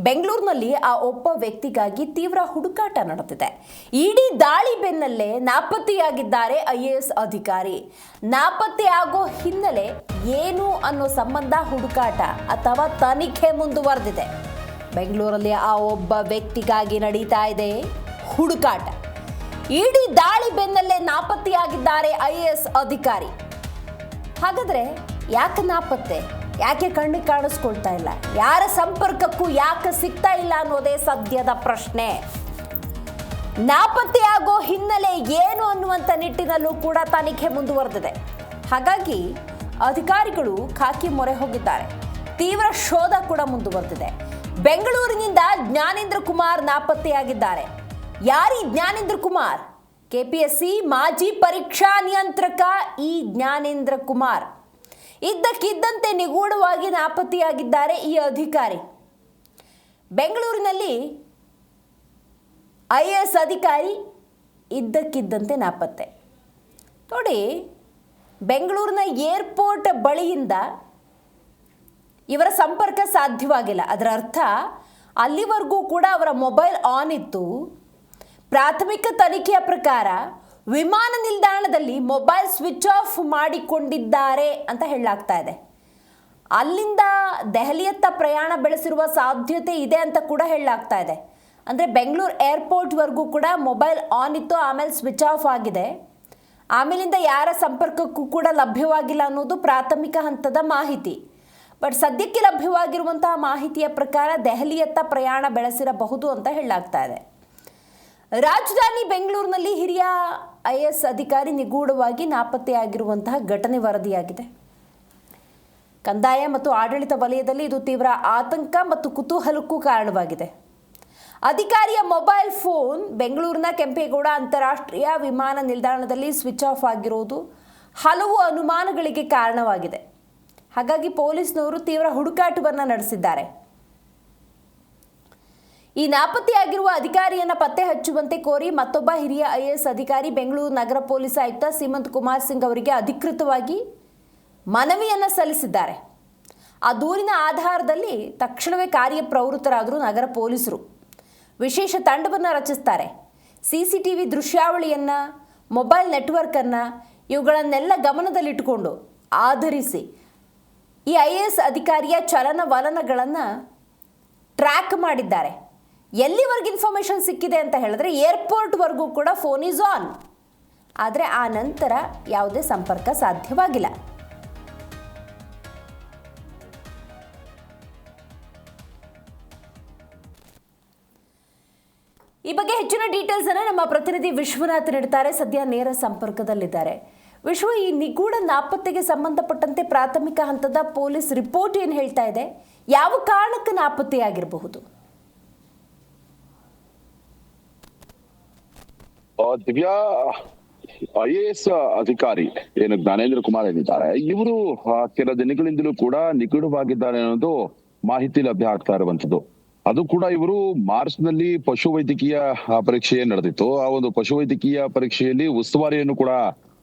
ಬೆಂಗಳೂರಿನಲ್ಲಿ ಆ ಒಬ್ಬ ವ್ಯಕ್ತಿಗಾಗಿ ತೀವ್ರ ಹುಡುಕಾಟ ನಡೆದಿದೆ. ಇಡೀ ದಾಳಿ ಬೆನ್ನಲ್ಲೇ ನಾಪತ್ತೆಯಾಗಿದ್ದಾರೆ ಐಎಎಸ್ ಅಧಿಕಾರಿ. ನಾಪತ್ತೆ ಆಗೋ ಹಿನ್ನೆಲೆ ಏನು ಅನ್ನೋ ಸಂಬಂಧ ಹುಡುಕಾಟ ಅಥವಾ ತನಿಖೆ ಮುಂದುವರೆದಿದೆ. ಬೆಂಗಳೂರಲ್ಲಿ ಆ ಒಬ್ಬ ವ್ಯಕ್ತಿಗಾಗಿ ನಡೀತಾ ಇದೆ ಹುಡುಕಾಟ. ಇಡೀ ದಾಳಿ ಬೆನ್ನಲ್ಲೇ ನಾಪತ್ತೆಯಾಗಿದ್ದಾರೆ ಐಎಎಸ್ ಅಧಿಕಾರಿ. ಹಾಗಾದ್ರೆ ಯಾಕೆ ನಾಪತ್ತೆ? ಯಾಕೆ ಕಣ್ಣಿಗೆ ಕಾಣಿಸ್ಕೊಳ್ತಾ ಇಲ್ಲ? ಯಾರ ಸಂಪರ್ಕಕ್ಕೂ ಯಾಕೆ ಸಿಗ್ತಾ ಇಲ್ಲ ಅನ್ನೋದೇ ಸದ್ಯದ ಪ್ರಶ್ನೆ. ನಾಪತ್ತೆಯಾಗೋ ಹಿನ್ನೆಲೆ ಏನು ಅನ್ನುವಂಥ ನಿಟ್ಟಿನಲ್ಲೂ ಕೂಡ ತನಿಖೆ ಮುಂದುವರೆದಿದೆ. ಹಾಗಾಗಿ ಅಧಿಕಾರಿಗಳು ಖಾಕಿ ಮೊರೆ ಹೋಗಿದ್ದಾರೆ. ತೀವ್ರ ಶೋಧ ಕೂಡ ಮುಂದುವರೆದಿದೆ. ಬೆಂಗಳೂರಿನಿಂದ ಜ್ಞಾನೇಂದ್ರ ಕುಮಾರ್ ನಾಪತ್ತೆಯಾಗಿದ್ದಾರೆ. ಯಾರೀ ಜ್ಞಾನೇಂದ್ರ ಕುಮಾರ್? ಕೆಪಿಎಸ್ಸಿ ಮಾಜಿ ಪರೀಕ್ಷಾ ನಿಯಂತ್ರಕ ಈ ಜ್ಞಾನೇಂದ್ರ ಕುಮಾರ್ ಇದ್ದಕ್ಕಿದ್ದಂತೆ ನಿಗೂಢವಾಗಿ ನಾಪತ್ತೆಯಾಗಿದ್ದಾರೆ ಈ ಅಧಿಕಾರಿ. ಬೆಂಗಳೂರಿನಲ್ಲಿ ಐಎಎಸ್ ಅಧಿಕಾರಿ ಇದ್ದಕ್ಕಿದ್ದಂತೆ ನಾಪತ್ತೆ. ನೋಡಿ, ಬೆಂಗಳೂರಿನ ಏರ್ಪೋರ್ಟ್ ಬಳಿಯಿಂದ ಇವರ ಸಂಪರ್ಕ ಸಾಧ್ಯವಾಗಿಲ್ಲ. ಅದರ ಅರ್ಥ ಅಲ್ಲಿವರೆಗೂ ಕೂಡ ಅವರ ಮೊಬೈಲ್ ಆನ್ ಇತ್ತು. ಪ್ರಾಥಮಿಕ ತನಿಖೆಯ ಪ್ರಕಾರ ವಿಮಾನ ನಿಲ್ದಾಣದಲ್ಲಿ ಮೊಬೈಲ್ ಸ್ವಿಚ್ ಆಫ್ ಮಾಡಿಕೊಂಡಿದ್ದಾರೆ ಅಂತ ಹೇಳಲಾಗ್ತಾ ಇದೆ. ಅಲ್ಲಿಂದ ದೆಹಲಿಯತ್ತ ಪ್ರಯಾಣ ಬೆಳೆಸಿರುವ ಸಾಧ್ಯತೆ ಇದೆ ಅಂತ ಕೂಡ ಹೇಳಲಾಗ್ತಾ ಇದೆ. ಅಂದರೆ ಬೆಂಗಳೂರು ಏರ್ಪೋರ್ಟ್ವರೆಗೂ ಕೂಡ ಮೊಬೈಲ್ ಆನ್ ಇತ್ತು, ಆಮೇಲೆ ಸ್ವಿಚ್ ಆಫ್ ಆಗಿದೆ. ಆಮೇಲಿಂದ ಯಾರ ಸಂಪರ್ಕಕ್ಕೂ ಕೂಡ ಲಭ್ಯವಾಗಿಲ್ಲ ಅನ್ನೋದು ಪ್ರಾಥಮಿಕ ಹಂತದ ಮಾಹಿತಿ. ಬಟ್ ಸದ್ಯಕ್ಕೆ ಲಭ್ಯವಾಗಿರುವಂತಹ ಮಾಹಿತಿಯ ಪ್ರಕಾರ ದೆಹಲಿಯತ್ತ ಪ್ರಯಾಣ ಬೆಳೆಸಿರಬಹುದು ಅಂತ ಹೇಳಲಾಗ್ತಾ ಇದೆ. ರಾಜಧಾನಿ ಬೆಂಗಳೂರಿನಲ್ಲಿ ಹಿರಿಯ ಐಎಎಸ್ ಅಧಿಕಾರಿ ನಿಗೂಢವಾಗಿ ನಾಪತ್ತೆಯಾಗಿರುವಂತಹ ಘಟನೆ ವರದಿಯಾಗಿದೆ. ಕಂದಾಯ ಮತ್ತು ಆಡಳಿತ ವಲಯದಲ್ಲಿ ಇದು ತೀವ್ರ ಆತಂಕ ಮತ್ತು ಕುತೂಹಲಕ್ಕೂ ಕಾರಣವಾಗಿದೆ. ಅಧಿಕಾರಿಯ ಮೊಬೈಲ್ ಫೋನ್ ಬೆಂಗಳೂರಿನ ಕೆಂಪೇಗೌಡ ಅಂತಾರಾಷ್ಟ್ರೀಯ ವಿಮಾನ ನಿಲ್ದಾಣದಲ್ಲಿ ಸ್ವಿಚ್ ಆಫ್ ಆಗಿರುವುದು ಹಲವು ಅನುಮಾನಗಳಿಗೆ ಕಾರಣವಾಗಿದೆ. ಹಾಗಾಗಿ ಪೊಲೀಸ್ನವರು ತೀವ್ರ ಹುಡುಕಾಟವನ್ನು ನಡೆಸಿದ್ದಾರೆ. ಈ ನಾಪತ್ತೆಯಾಗಿರುವ ಅಧಿಕಾರಿಯನ್ನು ಪತ್ತೆ ಹಚ್ಚುವಂತೆ ಕೋರಿ ಮತ್ತೊಬ್ಬ ಹಿರಿಯ ಐಎಎಸ್ ಅಧಿಕಾರಿ ಬೆಂಗಳೂರು ನಗರ ಪೊಲೀಸ್ ಆಯುಕ್ತ ಸೀಮಂತ್ ಕುಮಾರ್ ಸಿಂಗ್ ಅವರಿಗೆ ಅಧಿಕೃತವಾಗಿ ಮನವಿಯನ್ನು ಸಲ್ಲಿಸಿದ್ದಾರೆ. ಆ ದೂರಿನ ಆಧಾರದಲ್ಲಿ ತಕ್ಷಣವೇ ಕಾರ್ಯಪ್ರವೃತ್ತರಾದರು ನಗರ ಪೊಲೀಸರು. ವಿಶೇಷ ತಂಡವನ್ನು ರಚಿಸ್ತಾರೆ. CCTV ದೃಶ್ಯಾವಳಿಯನ್ನು, ಮೊಬೈಲ್ ನೆಟ್ವರ್ಕನ್ನು ಇವುಗಳನ್ನೆಲ್ಲ ಗಮನದಲ್ಲಿಟ್ಟುಕೊಂಡು ಆಧರಿಸಿ ಈ ಐಎಎಸ್ ಅಧಿಕಾರಿಯ ಚಲನವಲನಗಳನ್ನು ಟ್ರ್ಯಾಕ್ ಮಾಡಿದ್ದಾರೆ. ಎಲ್ಲಿವರೆಗೆ ಇನ್ಫಾರ್ಮೇಷನ್ ಸಿಕ್ಕಿದೆ ಅಂತ ಹೇಳಿದ್ರೆ ಏರ್ಪೋರ್ಟ್ವರೆಗೂ ಕೂಡ ಫೋನ್ ಈಸ್ ಆನ್. ಆದರೆ ಆ ನಂತರ ಯಾವುದೇ ಸಂಪರ್ಕ ಸಾಧ್ಯವಾಗಿಲ್ಲ. ಈ ಬಗ್ಗೆ ಹೆಚ್ಚಿನ ಡೀಟೇಲ್ಸ್ ಅನ್ನು ನಮ್ಮ ಪ್ರತಿನಿಧಿ ವಿಶ್ವನಾಥ್ ನೀಡುತ್ತಾರೆ. ಸದ್ಯ ನೇರ ಸಂಪರ್ಕದಲ್ಲಿದ್ದಾರೆ. ವಿಶ್ವ, ಈ ನಿಗೂಢ ನಾಪತ್ತೆಗೆ ಸಂಬಂಧಪಟ್ಟಂತೆ ಪ್ರಾಥಮಿಕ ಹಂತದ ಪೊಲೀಸ್ ರಿಪೋರ್ಟ್ ಏನು ಹೇಳ್ತಾ ಇದೆ? ಯಾವ ಕಾರಣಕ್ಕೆ ನಾಪತ್ತೆಯಾಗಿರಬಹುದು? ದಿವ್ಯಾ, ಐಎಎಸ್ ಅಧಿಕಾರಿ ಏನು ಜ್ಞಾನೇಂದ್ರ ಕುಮಾರ್ ಏನಿದ್ದಾರೆ, ಇವರು ಕೆಲ ದಿನಗಳಿಂದಲೂ ಕೂಡ ನಿಗೂಢವಾಗಿದ್ದಾರೆ ಅನ್ನೋದು ಮಾಹಿತಿ ಲಭ್ಯ ಆಗ್ತಾ ಇರುವಂತದ್ದು. ಅದು ಕೂಡ ಇವರು ಮಾರ್ಚ್ ನಲ್ಲಿ ಪಶುವೈದ್ಯಕೀಯ ಪರೀಕ್ಷೆ ನಡೆದಿತ್ತು. ಆ ಒಂದು ಪಶುವೈದ್ಯಕೀಯ ಪರೀಕ್ಷೆಯಲ್ಲಿ ಉಸ್ತುವಾರಿಯನ್ನು ಕೂಡ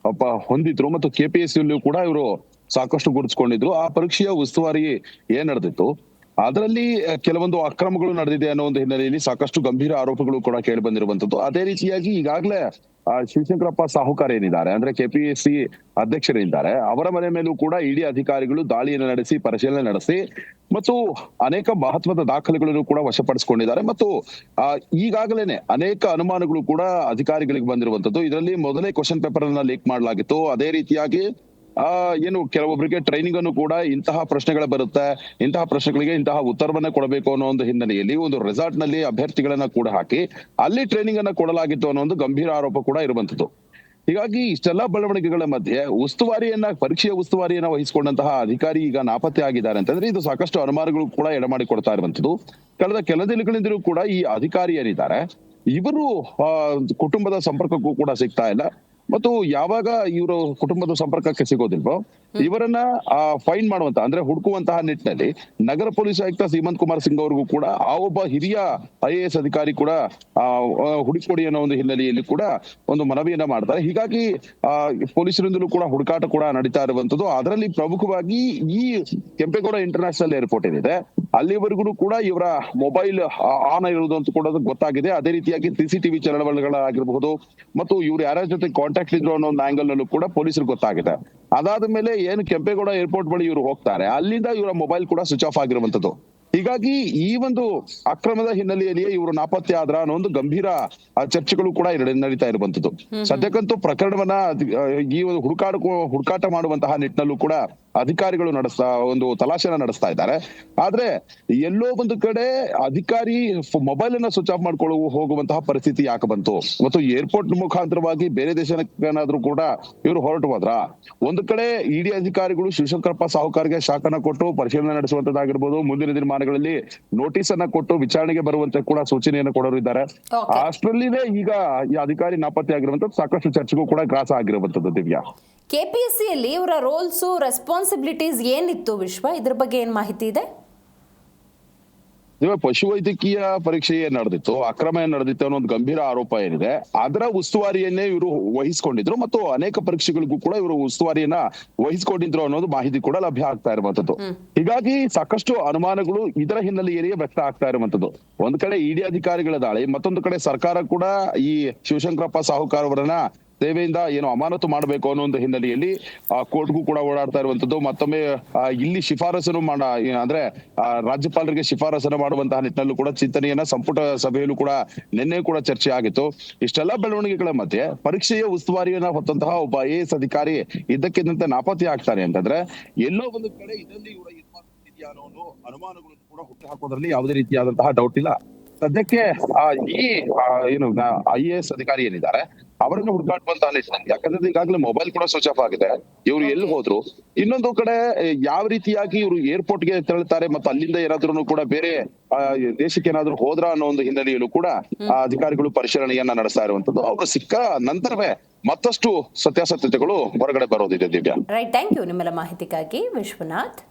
ಹೊಂದಿದ್ರು ಮತ್ತು ಕೆಪಿಎಸ್ಸಿಯಲ್ಲೂ ಕೂಡ ಇವರು ಸಾಕಷ್ಟು ಗುರುತಿಸಿಕೊಂಡಿದ್ರು. ಆ ಪರೀಕ್ಷೆಯ ಉಸ್ತುವಾರಿ ಏನ್ ನಡೆದಿತ್ತು, ಅದರಲ್ಲಿ ಕೆಲವೊಂದು ಅಕ್ರಮಗಳು ನಡೆದಿದೆ ಅನ್ನೋ ಒಂದು ಹಿನ್ನೆಲೆಯಲ್ಲಿ ಸಾಕಷ್ಟು ಗಂಭೀರ ಆರೋಪಗಳು ಕೂಡ ಕೇಳಿ ಬಂದಿರುವಂತದ್ದು. ಅದೇ ರೀತಿಯಾಗಿ ಈಗಾಗಲೇ ಶಿವಶಂಕರಪ್ಪ ಸಾಹುಕಾರ ಏನಿದ್ದಾರೆ, ಅಂದ್ರೆ ಕೆಪಿಎಸ್ಸಿ ಅಧ್ಯಕ್ಷರಿದ್ದಾರೆ, ಅವರ ಮನೆ ಮೇಲೂ ಕೂಡ ಇಡಿ ಅಧಿಕಾರಿಗಳು ದಾಳಿಯನ್ನು ನಡೆಸಿ ಪರಿಶೀಲನೆ ನಡೆಸಿ ಮತ್ತು ಅನೇಕ ಮಹತ್ವದ ದಾಖಲೆಗಳನ್ನು ಕೂಡ ವಶಪಡಿಸಿಕೊಂಡಿದ್ದಾರೆ. ಮತ್ತು ಈಗಾಗಲೇ ಅನೇಕ ಅನುಮಾನಗಳು ಕೂಡ ಅಧಿಕಾರಿಗಳಿಗೆ ಬಂದಿರುವಂತದ್ದು. ಇದರಲ್ಲಿ ಮೊದಲೇ ಕ್ವಶನ್ ಪೇಪರ್ ಅನ್ನ ಲೀಕ್ ಮಾಡಲಾಗಿತ್ತು. ಅದೇ ರೀತಿಯಾಗಿ ಏನು ಕೆಲವೊಬ್ಬರಿಗೆ ಟ್ರೈನಿಂಗ್ ಅನ್ನು ಕೂಡ ಇಂತಹ ಪ್ರಶ್ನೆಗಳು ಬರುತ್ತೆ, ಇಂತಹ ಪ್ರಶ್ನೆಗಳಿಗೆ ಇಂತಹ ಉತ್ತರವನ್ನ ಕೊಡಬೇಕು ಅನ್ನೋ ಒಂದು ಹಿನ್ನೆಲೆಯಲ್ಲಿ ಒಂದು ರೆಸಾರ್ಟ್ ನಲ್ಲಿ ಅಭ್ಯರ್ಥಿಗಳನ್ನ ಕೂಡ ಹಾಕಿ ಅಲ್ಲಿ ಟ್ರೈನಿಂಗ್ ಅನ್ನ ಕೊಡಲಾಗಿತ್ತು ಅನ್ನೋ ಒಂದು ಗಂಭೀರ ಆರೋಪ ಕೂಡ ಇರುವಂತದ್ದು. ಹೀಗಾಗಿ ಇಷ್ಟೆಲ್ಲಾ ಬೆಳವಣಿಗೆಗಳ ಮಧ್ಯೆ ಪರೀಕ್ಷೆಯ ಉಸ್ತುವಾರಿಯನ್ನ ವಹಿಸಿಕೊಂಡಂತಹ ಅಧಿಕಾರಿ ಈಗ ನಾಪತ್ತೆ ಆಗಿದ್ದಾರೆ ಅಂತಂದ್ರೆ ಇದು ಸಾಕಷ್ಟು ಅನುಮಾನಗಳು ಕೂಡ ಎಡಮಾಡಿಕೊಡ್ತಾ ಇರುವಂತದ್ದು. ಕಳೆದ ಕೆಲ ದಿನಗಳಿಂದಲೂ ಕೂಡ ಈ ಅಧಿಕಾರಿ ಏನಿದ್ದಾರೆ ಇವರು ಕುಟುಂಬದ ಸಂಪರ್ಕಕ್ಕೂ ಕೂಡ ಸಿಗ್ತಾ ಇಲ್ಲ. ಮತ್ತು ಯಾವಾಗ ಇವರು ಕುಟುಂಬದ ಸಂಪರ್ಕಕ್ಕೆ ಸಿಗೋದಿಲ್ವೋ ಇವರನ್ನ ಫೈನ್ ಮಾಡುವಂತ ಅಂದ್ರೆ ಹುಡುಕುವಂತಹ ನಿಟ್ಟಿನಲ್ಲಿ ನಗರ ಪೊಲೀಸ್ ಆಯುಕ್ತ ಸೀಮಂತ್ ಕುಮಾರ್ ಸಿಂಗ್ ಅವರಿಗೂ ಕೂಡ ಆ ಒಬ್ಬ ಹಿರಿಯ IAS ಅಧಿಕಾರಿ ಕೂಡ ಹುಡುಕೊಡಿ ಅನ್ನೋ ಒಂದು ಹಿನ್ನೆಲೆಯಲ್ಲಿ ಕೂಡ ಒಂದು ಮನವಿಯನ್ನ ಮಾಡ್ತಾರೆ. ಹೀಗಾಗಿ ಪೊಲೀಸರಿಂದಲೂ ಕೂಡ ಹುಡುಕಾಟ ಕೂಡ ನಡೀತಾ ಇರುವಂತದ್ದು. ಅದರಲ್ಲಿ ಪ್ರಮುಖವಾಗಿ ಈ ಕೆಂಪೇಗೌಡ ಇಂಟರ್ನ್ಯಾಷನಲ್ ಏರ್ಪೋರ್ಟ್ ಏನಿದೆ ಅಲ್ಲಿವರೆಗೂ ಕೂಡ ಇವರ ಮೊಬೈಲ್ ಆನ್ ಇರುವುದು ಅಂತ ಕೂಡ ಗೊತ್ತಾಗಿದೆ. ಅದೇ ರೀತಿಯಾಗಿ CCTV ಚಲನವಲನಗಳಾಗಿರಬಹುದು ಮತ್ತು ಇವ್ರು ಯಾರ್ಯಾರ ಜೊತೆ ಕಾಂಟ್ಯಾಕ್ಟ್ ಇದ್ರು ಅನ್ನೋ ಒಂದು ಆಂಗಲ್ ನಲ್ಲೂ ಕೂಡ ಪೊಲೀಸರಿಗೆ ಗೊತ್ತಾಗಿದೆ. ಅದಾದ ಮೇಲೆ ಏನು ಕೆಂಪೇಗೌಡ ಏರ್ಪೋರ್ಟ್ ಬಳಿ ಇವರು ಹೋಗ್ತಾರೆ, ಅಲ್ಲಿಂದ ಇವರ ಮೊಬೈಲ್ ಕೂಡ ಸ್ವಿಚ್ ಆಫ್ ಆಗಿರುವಂತದ್ದು. ಹೀಗಾಗಿ ಈ ಒಂದು ಅಕ್ರಮದ ಹಿನ್ನೆಲೆಯಲ್ಲಿಯೇ ಇವರು ನಾಪತ್ತೆ ಆದ್ರ ಅನ್ನೋ ಒಂದು ಗಂಭೀರ ಚರ್ಚೆಗಳು ಕೂಡ ನಡೀತಾ ಇರುವಂತದ್ದು. ಸದ್ಯಕ್ಕಂತೂ ಪ್ರಕರಣವನ್ನ ಈ ಒಂದು ಹುಡುಕಾಟ ಮಾಡುವಂತಹ ನಿಟ್ಟಿನಲ್ಲೂ ಕೂಡ ಅಧಿಕಾರಿಗಳು ಒಂದು ತಲಾಶೆನ ನಡೆಸ್ತಾ ಇದ್ದಾರೆ. ಆದ್ರೆ ಎಲ್ಲೋ ಒಂದು ಕಡೆ ಅಧಿಕಾರಿ ಮೊಬೈಲ್ ಅನ್ನ ಸ್ವಿಚ್ ಆಫ್ ಮಾಡ್ಕೊಳ್ಳೋ ಹೋಗುವಂತಹ ಪರಿಸ್ಥಿತಿ ಯಾಕೆ ಬಂತು ಮತ್ತು ಏರ್ಪೋರ್ಟ್ ಮುಖಾಂತರವಾಗಿ ಬೇರೆ ದೇಶಕ್ಕೇನಾದ್ರೂ ಕೂಡ ಇವರು ಹೊರಟು ಹೋದ್ರ? ಒಂದು ಕಡೆ ಇಡಿ ಅಧಿಕಾರಿಗಳು ಶಿವಶಂಕರಪ್ಪ ಸಾಹುಕಾರ್ಗೆ ಶಾಖನ ಕೊಟ್ಟು ಪರಿಶೀಲನೆ ನಡೆಸುವಂತದ್ದಾಗಿರ್ಬೋದು, ಮುಂದಿನ ದಿನಮಾನಗಳಲ್ಲಿ ನೋಟಿಸ್ ಅನ್ನ ಕೊಟ್ಟು ವಿಚಾರಣೆಗೆ ಬರುವಂತೆ ಕೂಡ ಸೂಚನೆಯನ್ನು ಕೊಡೋರು ಇದ್ದಾರೆ. ಅಷ್ಟರಲ್ಲಿನೇ ಈಗ ಈ ಅಧಿಕಾರಿ ನಾಪತ್ತೆ ಆಗಿರುವಂತದ್ದು ಸಾಕಷ್ಟು ಚರ್ಚೆಗೂ ಕೂಡ ಗ್ರಾಸ ಆಗಿರುವಂತದ್ದು. ದಿವ್ಯಾ, KPSCಯಲ್ಲಿ ಇವರ ರೋಲ್ಸು ರೆಸ್ಪಾನ್ಸಿಬಿಲಿಟೀಸ್ ಏನಿತ್ತು ವಿಶ್ವ, ಇದ್ರ ಬಗ್ಗೆ ಏನ್ ಮಾಹಿತಿ ಇದೆ? ಪಶುವೈದ್ಯಕೀಯ ಪರೀಕ್ಷೆ ಏನ್ ನಡೆದಿತ್ತು, ಅಕ್ರಮ ಏನ್ ನಡೆದಿತ್ತು ಅನ್ನೋ ಒಂದು ಗಂಭೀರ ಆರೋಪ ಏನಿದೆ, ಅದರ ಉಸ್ತುವಾರಿಯನ್ನೇ ಇವರು ವಹಿಸಿಕೊಂಡಿದ್ರು ಮತ್ತು ಅನೇಕ ಪರೀಕ್ಷೆಗಳಿಗೂ ಕೂಡ ಇವರು ಉಸ್ತುವಾರಿಯನ್ನ ವಹಿಸಿಕೊಂಡಿದ್ರು ಅನ್ನೋದು ಮಾಹಿತಿ ಕೂಡ ಲಭ್ಯ ಆಗ್ತಾ ಇರುವಂತದ್ದು. ಹೀಗಾಗಿ ಸಾಕಷ್ಟು ಅನುಮಾನಗಳು ಇದರ ಹಿನ್ನೆಲೆಯಲ್ಲಿ ವ್ಯಕ್ತ ಆಗ್ತಾ ಇರುವಂತದ್ದು. ಒಂದ್ ಕಡೆ ಇಡಿ ಅಧಿಕಾರಿಗಳ ದಾಳಿ, ಮತ್ತೊಂದು ಕಡೆ ಸರ್ಕಾರ ಕೂಡ ಈ ಶಿವಶಂಕರಪ್ಪ ಸಾಹುಕಾರ್ ಅವರನ್ನ ಸೇವೆಯಿಂದ ಏನು ಅಮಾನತು ಮಾಡಬೇಕು ಅನ್ನೋ ಒಂದು ಹಿನ್ನೆಲೆಯಲ್ಲಿ ಕೋರ್ಟ್ಗೂ ಕೂಡ ಓಡಾಡ್ತಾ ಇರುವಂತದ್ದು. ಮತ್ತೊಮ್ಮೆ ಇಲ್ಲಿ ಶಿಫಾರಸನ್ನು ಅಂದ್ರೆ ರಾಜ್ಯಪಾಲರಿಗೆ ಶಿಫಾರಸನ್ನು ಮಾಡುವಂತಹ ನಿಟ್ಟಿನಲ್ಲೂ ಕೂಡ ಚಿಂತನೆಯನ್ನ ಸಂಪುಟ ಸಭೆಯಲ್ಲೂ ಕೂಡ ನಿನ್ನೆ ಕೂಡ ಚರ್ಚೆ ಆಗಿತ್ತು. ಇಷ್ಟೆಲ್ಲ ಬೆಳವಣಿಗೆಗಳ ಮಧ್ಯೆ ಪರೀಕ್ಷೆಯ ಉಸ್ತುವಾರಿಯನ್ನ ಹೊತ್ತಂತಹ ಒಬ್ಬ IAS ಅಧಿಕಾರಿ ಇದ್ದಕ್ಕಿದ್ದಂತೆ ನಾಪತ್ತೆ ಆಗ್ತಾನೆ ಅಂತಂದ್ರೆ ಎಲ್ಲೋ ಒಂದು ಕಡೆ ಇದರಲ್ಲಿ ಇವರ ಇದೆಯಾ ಅನ್ನೋ ಅನುಮಾನಗಳನ್ನು ಕೂಡ ಹುಟ್ಟು ಹಾಕೋದ್ರಲ್ಲಿ ಯಾವುದೇ ರೀತಿಯಾದಂತಹ ಡೌಟ್ ಇಲ್ಲ. ಸದ್ಯಕ್ಕೆ ಈ ಏನು IAS ಅಧಿಕಾರಿ ಏನಿದ್ದಾರೆ ಅವರನ್ನು ಹುಡುಕಾಡುವಂತಹ ನಿಟ್ಟಿನಲ್ಲಿ, ಯಾಕಂದ್ರೆ ಈಗಾಗಲೇ ಮೊಬೈಲ್ ಕೂಡ ಸ್ವಿಚ್ ಆಫ್ ಆಗಿದೆ, ಇವ್ರು ಎಲ್ಲಿ ಹೋದ್ರು, ಇನ್ನೊಂದು ಕಡೆ ಯಾವ ರೀತಿಯಾಗಿ ಇವರು ಏರ್ಪೋರ್ಟ್ ಗೆ ತೆರಳುತ್ತಾರೆ ಮತ್ತು ಅಲ್ಲಿಂದ ಏನಾದ್ರೂ ಕೂಡ ಬೇರೆ ದೇಶಕ್ಕೆ ಏನಾದ್ರು ಹೋದ್ರ ಅನ್ನೋ ಒಂದು ಹಿನ್ನೆಲೆಯಲ್ಲೂ ಕೂಡ ಅಧಿಕಾರಿಗಳು ಪರಿಶೀಲನೆಯನ್ನ ನಡೆಸ್ತಾ ಇರುವಂತದ್ದು. ಅವರು ಸಿಕ್ಕ ನಂತರವೇ ಮತ್ತಷ್ಟು ಸತ್ಯಾಸತ್ಯತೆಗಳು ಹೊರಗಡೆ ಬರೋದಿದೆ. ದಿವ್ಯಾ, ರೈಟ್, ಥ್ಯಾಂಕ್ ಯು ನಿಮ್ಮೆಲ್ಲ ಮಾಹಿತಿಗಾಗಿ ವಿಶ್ವನಾಥ್.